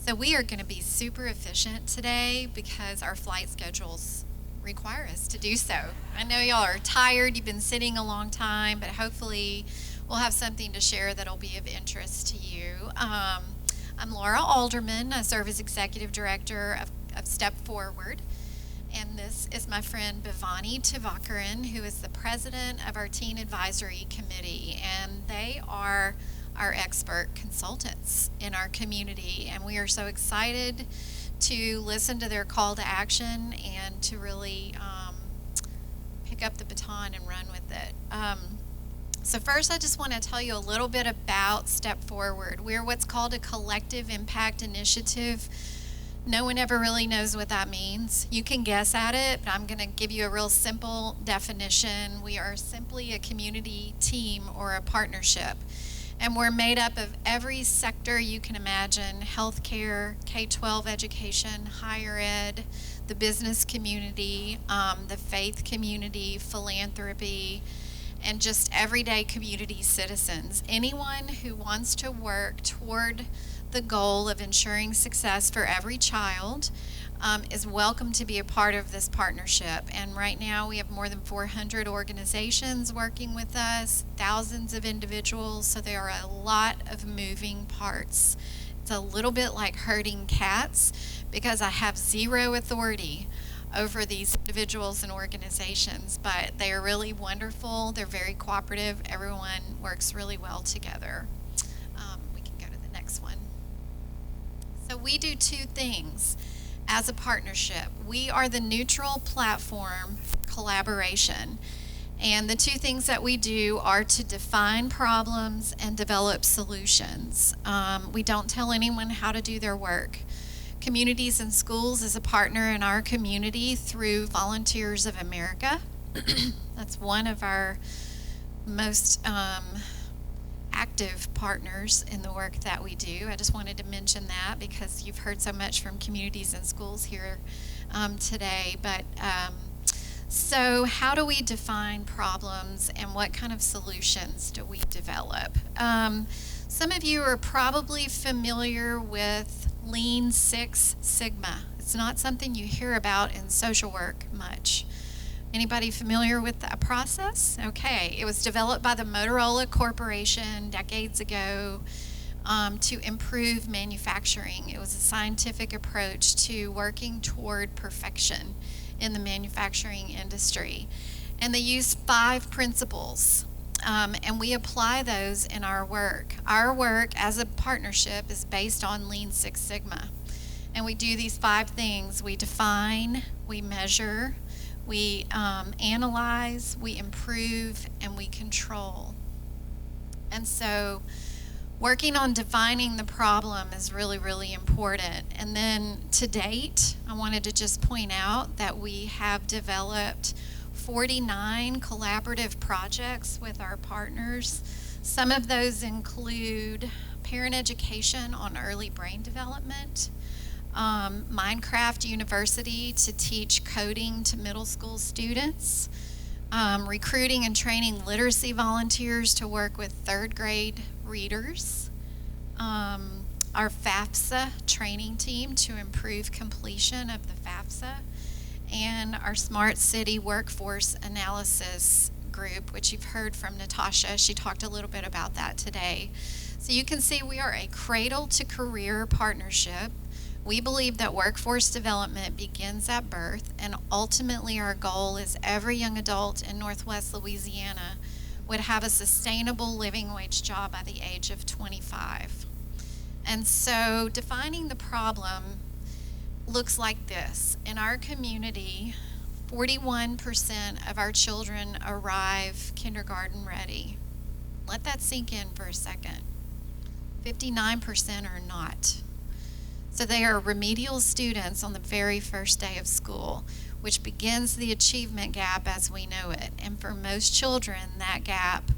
So we are going to be super efficient today because our flight schedules require us to do so. I know y'all are tired, you've been sitting a long time, but hopefully we'll have something to share that'll be of interest to you. I'm Laura Alderman. I serve as Executive Director of Step Forward. And this is my friend Bhavani Tivakaran, who is the president of our Teen Advisory Committee. And they are our expert consultants in our community. And we are so excited to listen to their call to action and to really pick up the baton and run with it. So first, I just want to tell you a little bit about Step Forward. We're what's called a collective impact initiative. No one ever really knows what that means. You can guess at it, but I'm going to give you a real simple definition. We are simply a community team or a partnership. And we're made up of every sector you can imagine: healthcare, K-12 education, higher ed, the business community, the faith community, philanthropy, and just everyday community citizens. Anyone who wants to work toward the goal of ensuring success for every child is welcome to be a part of this partnership. And right now we have more than 400 organizations working with us, thousands of individuals, so there are a lot of moving parts. It's a little bit like herding cats because I have zero authority over these individuals and organizations, but they are really wonderful. They're very cooperative. Everyone works really well together. We can go to the next one. So we do two things as a partnership. We are the neutral platform for collaboration. And the two things that we do are to define problems and develop solutions. We don't tell anyone how to do their work. Communities and Schools is a partner in our community through Volunteers of America. That's one of our most active partners in the work that we do. I just wanted to mention that because you've heard so much from Communities and Schools here today. But so how do we define problems and what kind of solutions do we develop? Some of you are probably familiar with Lean Six Sigma. It's not something you hear about in social work much. Anybody familiar with that process? Okay, it was developed by the Motorola Corporation decades ago to improve manufacturing. It was a scientific approach to working toward perfection in the manufacturing industry. And they used 5 principles, and we apply those in our work. Our work as a partnership is based on Lean Six Sigma. And we do these 5 things. We define, we measure, we analyze, we improve, and we control. And so working on defining the problem is really, really important. And then to date, I wanted to just point out that we have developed 49 collaborative projects with our partners. Some of those include parent education on early brain development, Minecraft University to teach coding to middle school students, recruiting and training literacy volunteers to work with 3rd grade readers, our FAFSA training team to improve completion of the FAFSA, and our Smart City Workforce Analysis group, which you've heard from Natasha. She talked a little bit about that today. So you can see we are a cradle to career partnership. We believe that workforce development begins at birth, and ultimately our goal is every young adult in Northwest Louisiana would have a sustainable living wage job by the age of 25. And so defining the problem looks like this. In our community, 41% of our children arrive kindergarten ready. Let that sink in for a second. 59% are not. So they are remedial students on the very first day of school, which begins the achievement gap as we know it. And for most children, that gap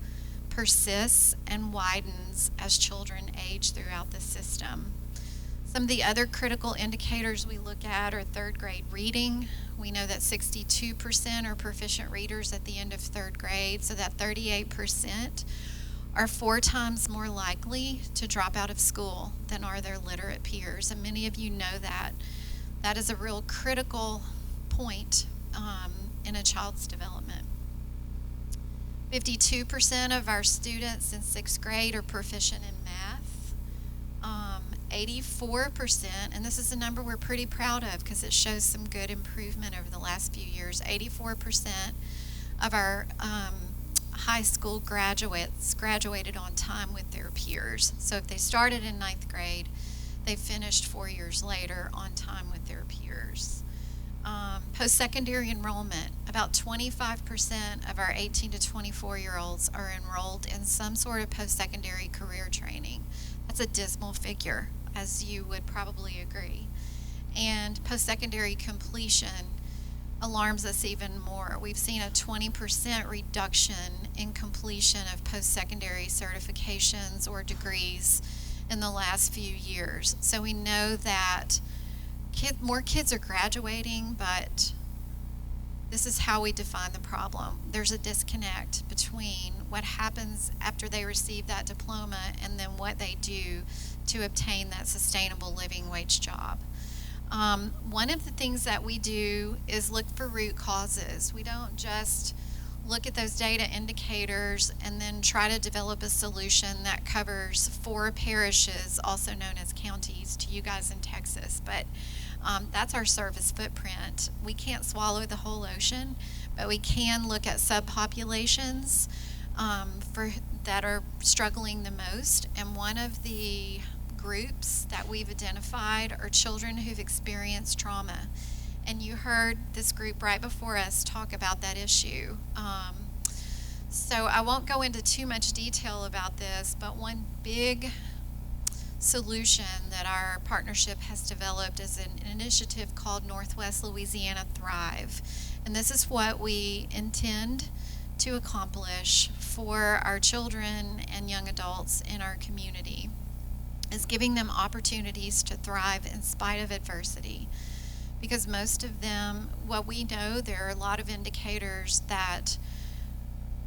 persists and widens as children age throughout the system. Some of the other critical indicators we look at are 3rd grade reading. We know that 62% are proficient readers at the end of 3rd grade, so that 38% are 4 times more likely to drop out of school than are their literate peers. And many of you know that. That is a real critical point in a child's development. 52% of our students in 6th grade are proficient in math. 84%, and this is a number we're pretty proud of because it shows some good improvement over the last few years. 84% of our high school graduates graduated on time with their peers. So if they started in 9th grade, they finished 4 years later on time with their peers. Post-secondary enrollment, about 25% of our 18 to 24-year-olds are enrolled in some sort of post-secondary career training. That's a dismal figure, as you would probably agree. And post-secondary completion alarms us even more. We've seen a 20% reduction in completion of post-secondary certifications or degrees in the last few years. So we know that more kids are graduating, but this is how we define the problem. There's a disconnect between what happens after they receive that diploma and then what they do to obtain that sustainable living wage job. One of the things that we do is look for root causes. We don't just look at those data indicators and then try to develop a solution that covers 4 parishes, also known as counties, to you guys in Texas. But that's our service footprint. We can't swallow the whole ocean, but we can look at subpopulations that are struggling the most. And one of the groups that we've identified are children who've experienced trauma. And you heard this group right before us talk about that issue. So I won't go into too much detail about this, but one big solution that our partnership has developed is an initiative called Northwest Louisiana Thrive. And this is what we intend to accomplish for our children and young adults in our community, is giving them opportunities to thrive in spite of adversity. Because most of them, what we know, there are a lot of indicators that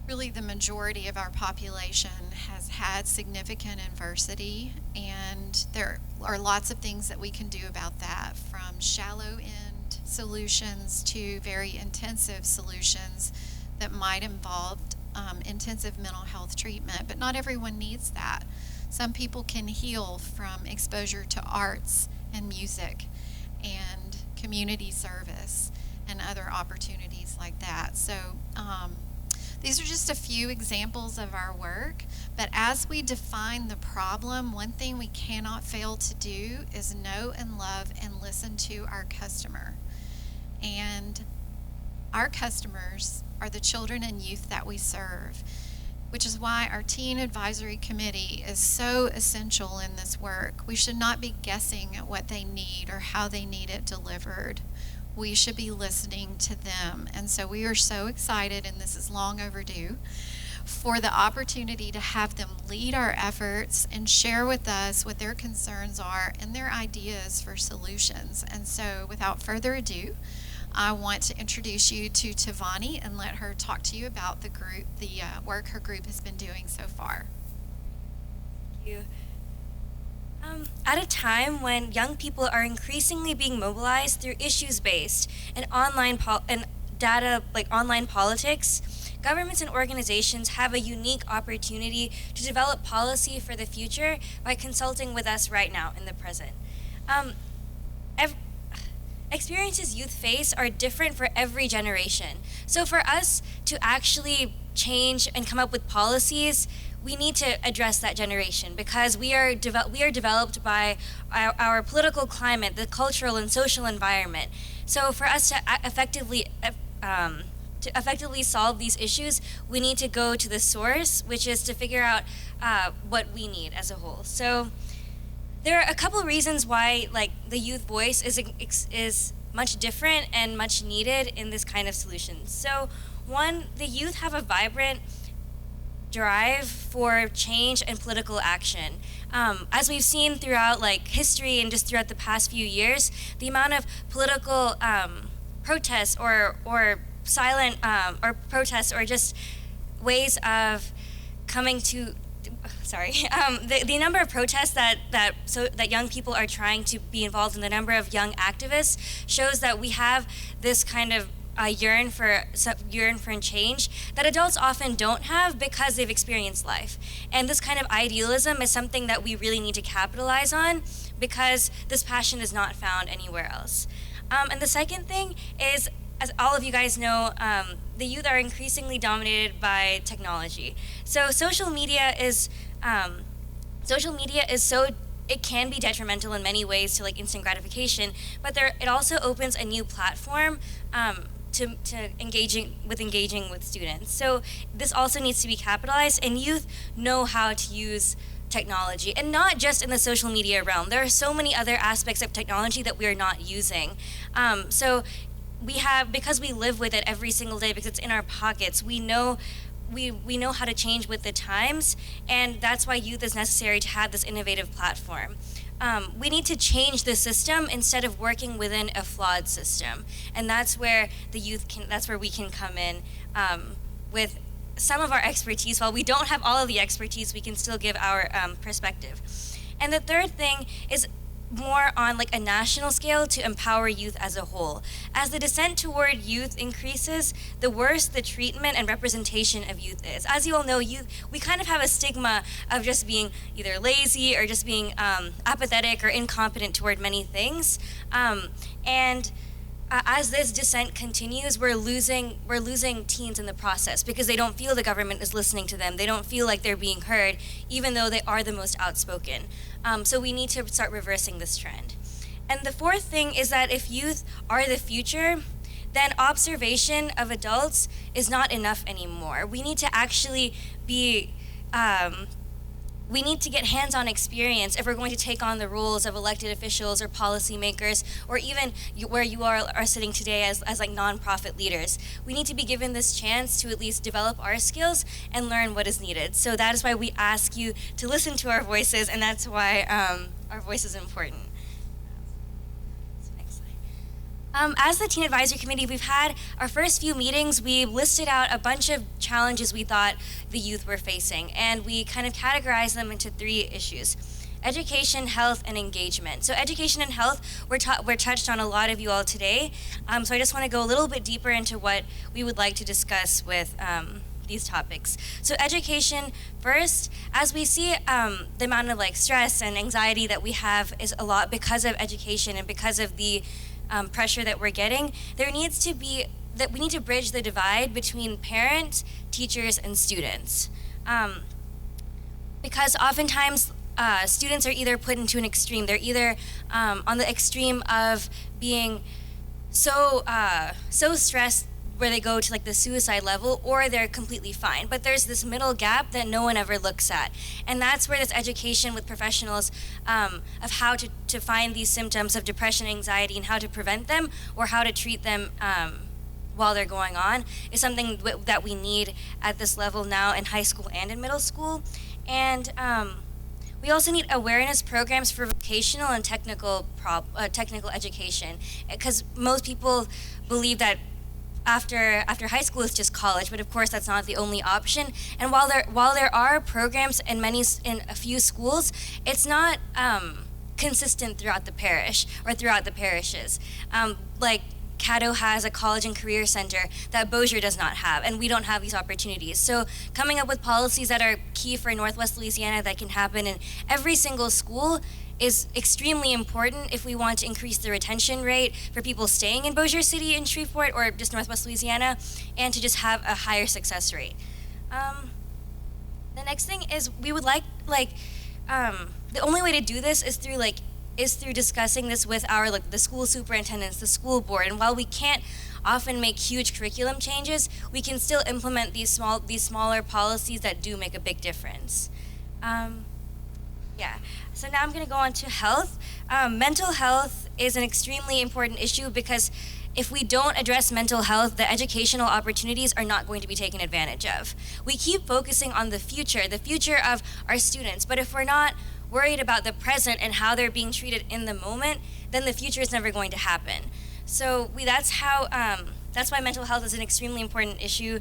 really the majority of our population has had significant adversity, and there are lots of things that we can do about that, from shallow end solutions to very intensive solutions that might involve intensive mental health treatment. But not everyone needs that. Some people can heal from exposure to arts and music and community service and other opportunities like that. So these are just a few examples of our work, but as we define the problem, one thing we cannot fail to do is know and love and listen to our customer. And our customers are the children and youth that we serve, which is why our Teen Advisory Committee is so essential in this work. We should not be guessing at what they need or how they need it delivered. We should be listening to them. And so we are so excited, and this is long overdue, for the opportunity to have them lead our efforts and share with us what their concerns are and their ideas for solutions. And so without further ado, I want to introduce you to Tivani and let her talk to you about the group, the work her group has been doing so far. Thank you. At a time when young people are increasingly being mobilized through issues-based and online online politics, governments and organizations have a unique opportunity to develop policy for the future by consulting with us right now in the present. Experiences youth face are different for every generation. So for us to actually change and come up with policies, we need to address that generation, because we are developed by our political climate, the cultural and social environment. So for us to effectively solve these issues, we need to go to the source, which is to figure out what we need as a whole. So there are a couple of reasons why the youth voice is much different and much needed in this kind of solution. So one, the youth have a vibrant drive for change and political action. As we've seen throughout history and just throughout the past few years, the amount of political protests or silent or protests or just ways of coming to sorry, the number of protests that young people are trying to be involved in, the number of young activists shows that we have this kind of yearn for change that adults often don't have because they've experienced life. And this kind of idealism is something that we really need to capitalize on because this passion is not found anywhere else. And the second thing is, as all of you guys know, the youth are increasingly dominated by technology. So social media is so, it can be detrimental in many ways to like instant gratification, but it also opens a new platform to engaging with students. So this also needs to be capitalized, and youth know how to use technology, and not just in the social media realm. There are so many other aspects of technology that we are not using. So because we live with it every single day, because it's in our pockets, we know how to change with the times, and that's why youth is necessary to have this innovative platform. We need to change the system instead of working within a flawed system, and that's where we can come in with some of our expertise. While we don't have all of the expertise, we can still give our perspective. And the third thing is more on like a national scale to empower youth as a whole. As the descent toward youth increases, the worse the treatment and representation of youth is. As you all know, youth, we kind of have a stigma of just being either lazy or just being apathetic or incompetent toward many things. As this descent continues, we're losing teens in the process because they don't feel the government is listening to them. They don't feel like they're being heard, even though they are the most outspoken. So we need to start reversing this trend. And the fourth thing is that if youth are the future, then observation of adults is not enough anymore. We need to actually we need to get hands-on experience if we're going to take on the roles of elected officials or policymakers, or even where you are sitting today as like nonprofit leaders. We need to be given this chance to at least develop our skills and learn what is needed. So that is why we ask you to listen to our voices, and that's why our voice is important. As the Teen Advisory Committee, we've had our first few meetings. We listed out a bunch of challenges we thought the youth were facing, and we kind of categorized them into 3 issues: education, health, and engagement. So education and health were touched on a lot of you all today. So I just want to go a little bit deeper into what we would like to discuss with these topics. So education first, as we see the amount of like stress and anxiety that we have is a lot because of education and because of the pressure that we're getting. We need to bridge the divide between parents, teachers, and students. Because oftentimes students are either put into an extreme. They're either on the extreme of being so stressed where they go to like the suicide level, or they're completely fine. But there's this middle gap that no one ever looks at. And that's where this education with professionals of how to find these symptoms of depression, anxiety, and how to prevent them or how to treat them while they're going on is something that we need at this level now in high school and in middle school. And we also need awareness programs for vocational and technical education, because most people believe that after high school is just college, but of course that's not the only option. And while there are programs in a few schools, it's not consistent throughout the parish or throughout the parishes. Like Caddo has a college and career center that Bossier does not have, and we don't have these opportunities. So coming up with policies that are key for Northwest Louisiana that can happen in every single school is extremely important if we want to increase the retention rate for people staying in Bossier City and Shreveport or just Northwest Louisiana, and to just have a higher success rate. The next thing is we would like the only way to do this is through discussing this with the school superintendents, the school board. And while we can't often make huge curriculum changes, we can still implement these smaller policies that do make a big difference. So now I'm going to go on to health. Mental health is an extremely important issue because if we don't address mental health, the educational opportunities are not going to be taken advantage of. We keep focusing on the future of our students, but if we're not worried about the present and how they're being treated in the moment, then the future is never going to happen. So that's why mental health is an extremely important issue.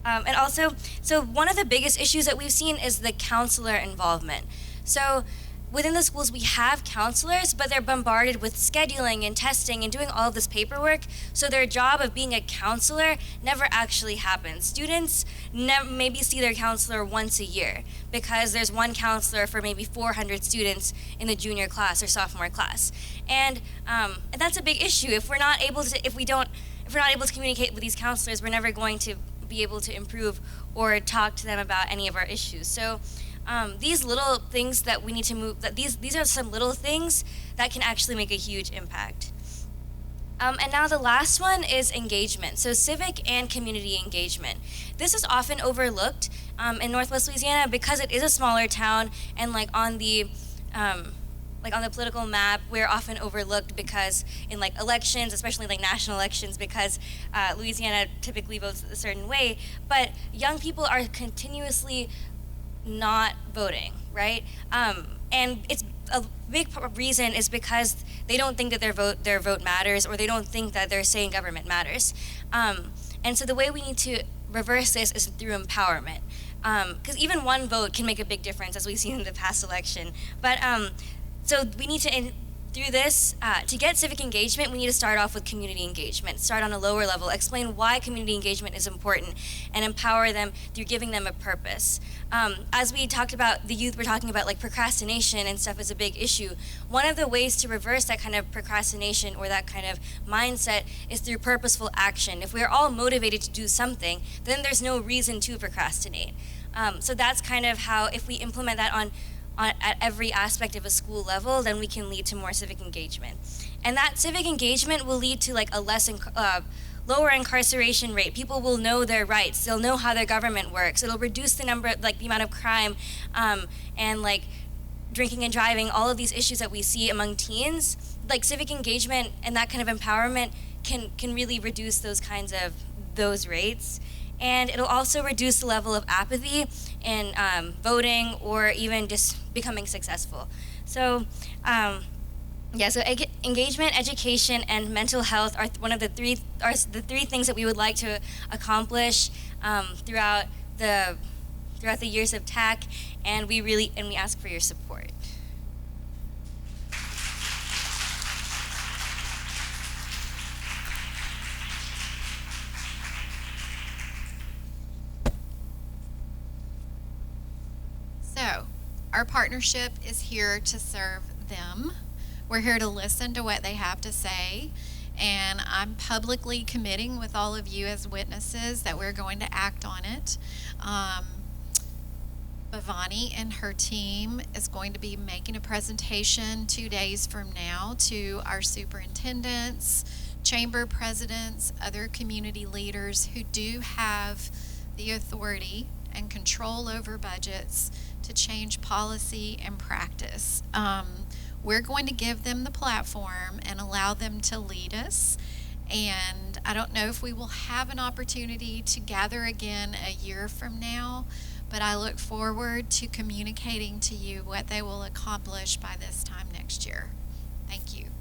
And also, so one of the biggest issues that we've seen is the counselor involvement. So within the schools, we have counselors, but they're bombarded with scheduling and testing and doing all of this paperwork. So their job of being a counselor never actually happens. Students maybe see their counselor once a year because there's one counselor for maybe 400 students in the junior class or sophomore class. And that's a big issue. If we're not able to communicate with these counselors, we're never going to be able to improve or talk to them about any of our issues. So these little things that we need to move, these are some little things that can actually make a huge impact. And now the last one is engagement. So civic and community engagement. This is often overlooked in Northwest Louisiana because it is a smaller town, and on the political map, we're often overlooked because in elections, especially national elections, because Louisiana typically votes a certain way, but young people are continuously not voting, right? And it's a big reason is because they don't think that their vote matters, or they don't think that their say in government matters. And so the way we need to reverse this is through empowerment, because even one vote can make a big difference, as we've seen in the past election. But so we need to, through this, to get civic engagement, we need to start off with community engagement. Start on a lower level, explain why community engagement is important, and empower them through giving them a purpose. As we talked about, the youth were talking about procrastination and stuff is a big issue. One of the ways to reverse that kind of procrastination or that kind of mindset is through purposeful action. If we're all motivated to do something, then there's no reason to procrastinate. So that's kind of how, if we implement that at every aspect of a school level, then we can lead to more civic engagement. And that civic engagement will lead to a less lower incarceration rate. People will know their rights. They'll know how their government works. It'll reduce the the amount of crime and drinking and driving, all of these issues that we see among teens. Civic engagement and that kind of empowerment can really reduce those rates. And it'll also reduce the level of apathy in voting or even just becoming successful. So, so engagement, education, and mental health are the three things that we would like to accomplish throughout the years of TAC, and we ask for your support. So, our partnership is here to serve them. We're here to listen to what they have to say, and I'm publicly committing with all of you as witnesses that we're going to act on it. Bhavani and her team is going to be making a presentation 2 days from now to our superintendents, chamber presidents, other community leaders who do have the authority and control over budgets to change policy and practice. We're going to give them the platform and allow them to lead us. And I don't know if we will have an opportunity to gather again a year from now, but I look forward to communicating to you what they will accomplish by this time next year. Thank you.